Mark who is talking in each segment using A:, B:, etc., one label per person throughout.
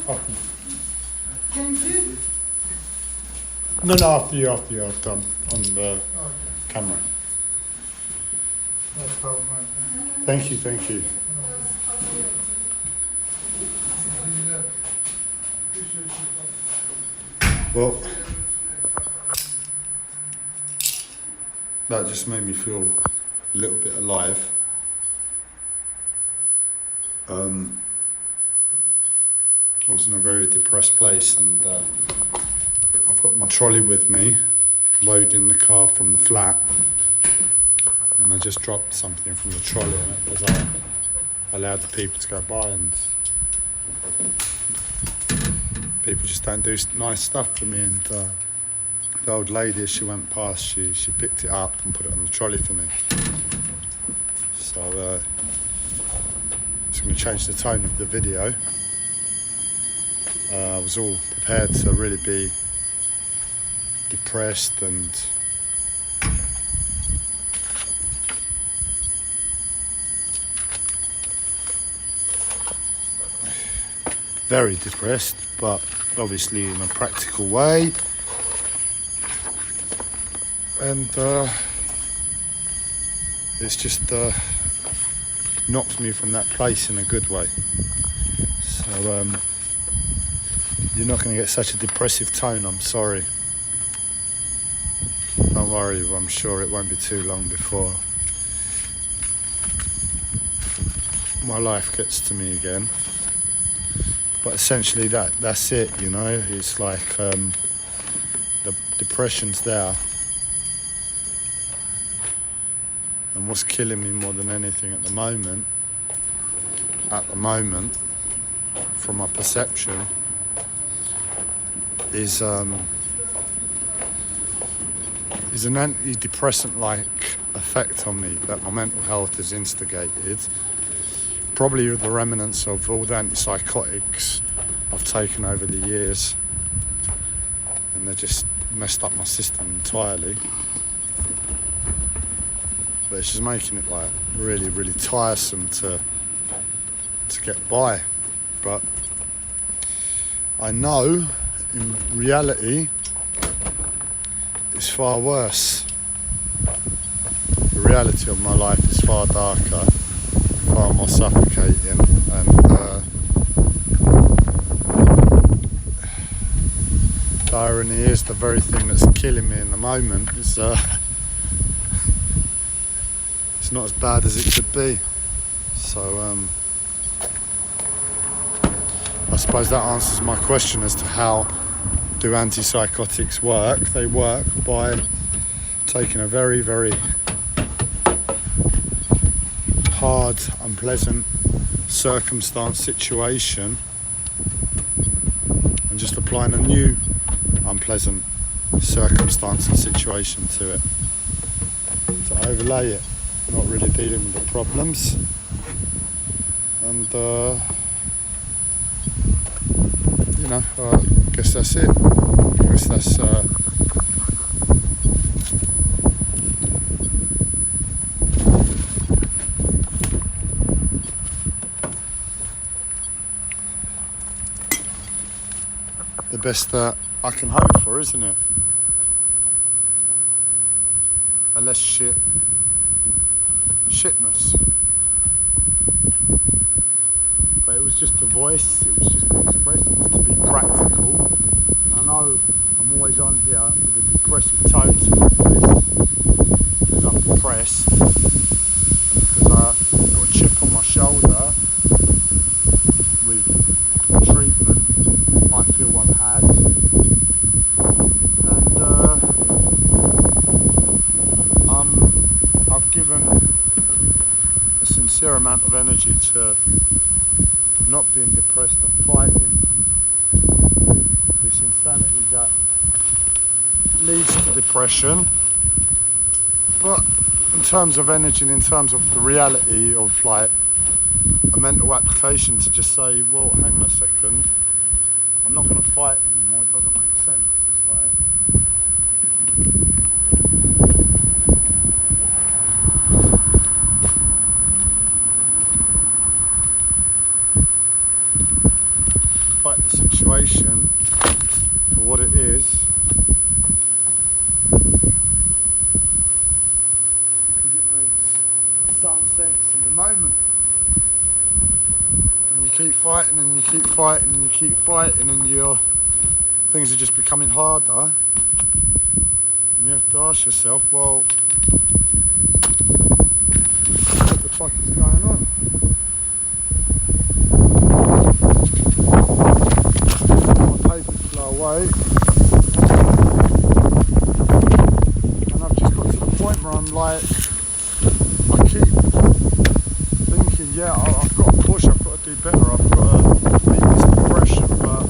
A: After. No, after you, on the camera. Thank you. Well, that just made me feel a little bit alive. I was in a very depressed place, and I've got my trolley with me, loading the car from the flat, and I just dropped something from the trolley, and it was allowed the people to go by, and people just don't do nice stuff for me. And the old lady, as she went past, she picked it up and put it on the trolley for me. So it's going to change the tone of the video. I was all prepared to really be depressed and very depressed, but obviously in a practical way, and it's just knocked me from that place in a good way. So you're not going to get such a depressive tone, I'm sorry. Don't worry, I'm sure it won't be too long before my life gets to me again. But essentially that's it, you know. It's like the depression's there, and what's killing me more than anything at the moment, from my perception, is an antidepressant-like effect on me that my mental health has instigated. Probably the remnants of all the antipsychotics I've taken over the years, and they just messed up my system entirely. But it's just making it like really, really tiresome to get by. But I know in reality it's far worse. The reality of my life is far darker, far more suffocating, and the irony is the very thing that's killing me in the moment is it's not as bad as it could be. So I suppose that answers my question as to how do antipsychotics work. They work by taking a very, very hard, unpleasant situation and just applying a new unpleasant circumstance and situation to it, to overlay it, not really dealing with the problems. And I guess that's it. I guess that's the best that I can hope for, isn't it? A less shitness. But it was just a voice, it was just to express, it was to be practical. I know I'm always on here with a depressive tone to my voice because I'm depressed and because I've got a chip on my shoulder with treatment I feel I've had, and I've given a sincere amount of energy to not being depressed and fighting this insanity that leads to depression. But in terms of energy and in terms of the reality of like a mental application, to just say, well, hang on a second, I'm not going to fight anymore, it doesn't make sense. It's like, fight the situation for what it is. Because it makes some sense in the moment. And you keep fighting and you keep fighting and you keep fighting and things are just becoming harder. And you have to ask yourself, well, what the fuck is going on? My papers flow away. And I've just got to the point where I'm like, I keep thinking, yeah, I've got to push, I've got to do better, I've got to beat this depression, but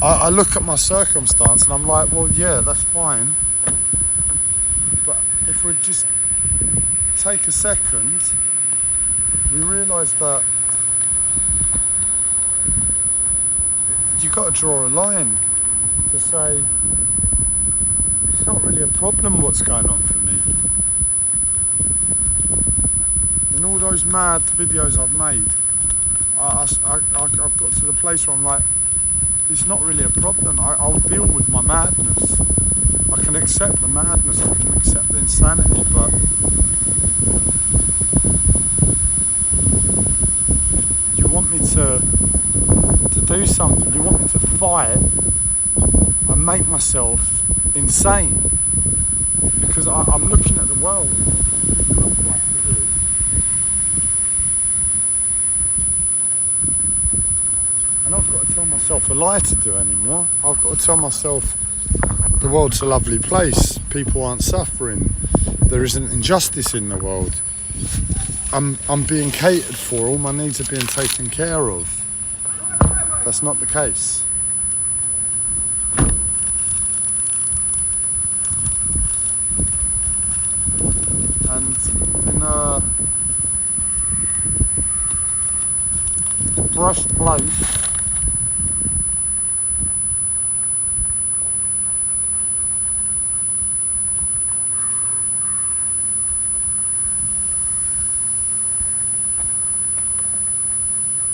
A: I look at my circumstance and I'm like, well, yeah, that's fine. But if we just take a second, we realise that you've got to draw a line to say, it's not really a problem what's going on for me. In all those mad videos I've made, I've got to the place where I'm like, it's not really a problem. I'll deal with my madness. I can accept the madness, I can accept the insanity, but you want me to do something, you want me to fight and make myself insane. Because I'm looking at the world. And I've got to tell myself a lie to do anymore. I've got to tell myself the world's a lovely place. People aren't suffering. There isn't injustice in the world. I'm being catered for. All my needs are being taken care of. That's not the case. And in a brushed place,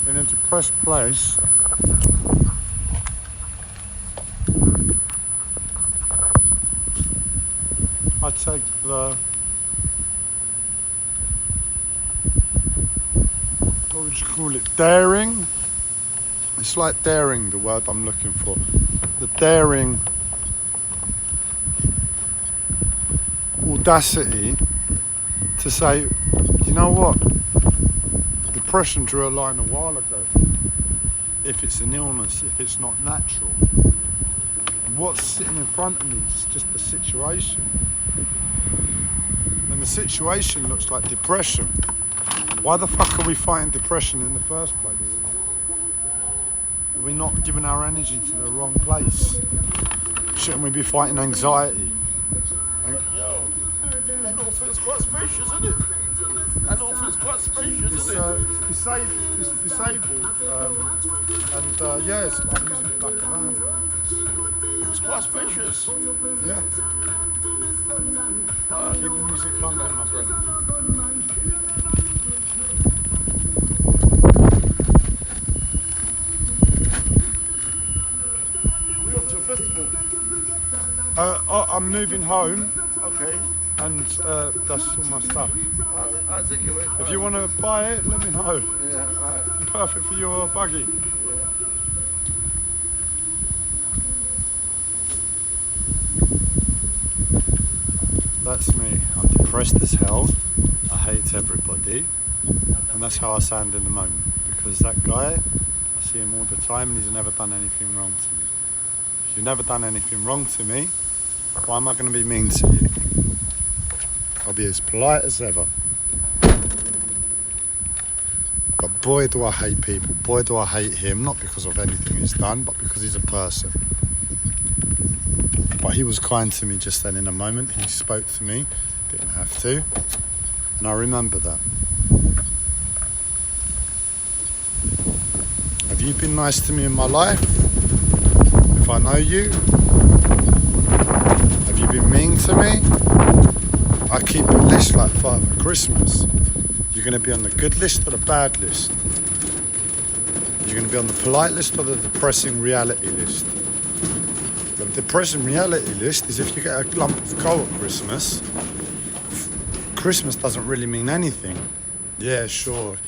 A: in a depressed place, I take the, what would you call it, daring? It's like daring, the word I'm looking for. The daring audacity to say, you know what? Depression drew a line a while ago. If it's an illness, if it's not natural. What's sitting in front of me is just the situation. And the situation looks like depression. Why the fuck are we fighting depression in the first place? Are we not giving our energy to the wrong place? Shouldn't we be fighting anxiety?
B: Yo, that all feels quite spacious, isn't it? That all feels quite spacious, isn't it?
A: It's disabled. And yeah, I'm using it like a van.
B: It's quite spacious.
A: Yeah. Keep the music on there, my friend.
B: We're off to a festival.
A: I'm moving home,
B: Okay.
A: and that's all my stuff.
B: I think you will.
A: If you want to buy it, let me know.
B: Yeah, alright.
A: Perfect for your buggy. That's me. I'm depressed as hell. I hate everybody. And that's how I sound in the moment. Because that guy, I see him all the time and he's never done anything wrong to me. If you've never done anything wrong to me, why am I going to be mean to you? I'll be as polite as ever. But boy do I hate people. Boy do I hate him. Not because of anything he's done, but because he's a person. But he was kind to me just then in a moment. He spoke to me, didn't have to. And I remember that. Have you been nice to me in my life? If I know you? Have you been mean to me? I keep a list like Father Christmas. You're going to be on the good list or the bad list? You're going to be on the polite list or the depressing reality list? The depressing reality list is if you get a lump of coal at Christmas, Christmas doesn't really mean anything. Yeah, sure.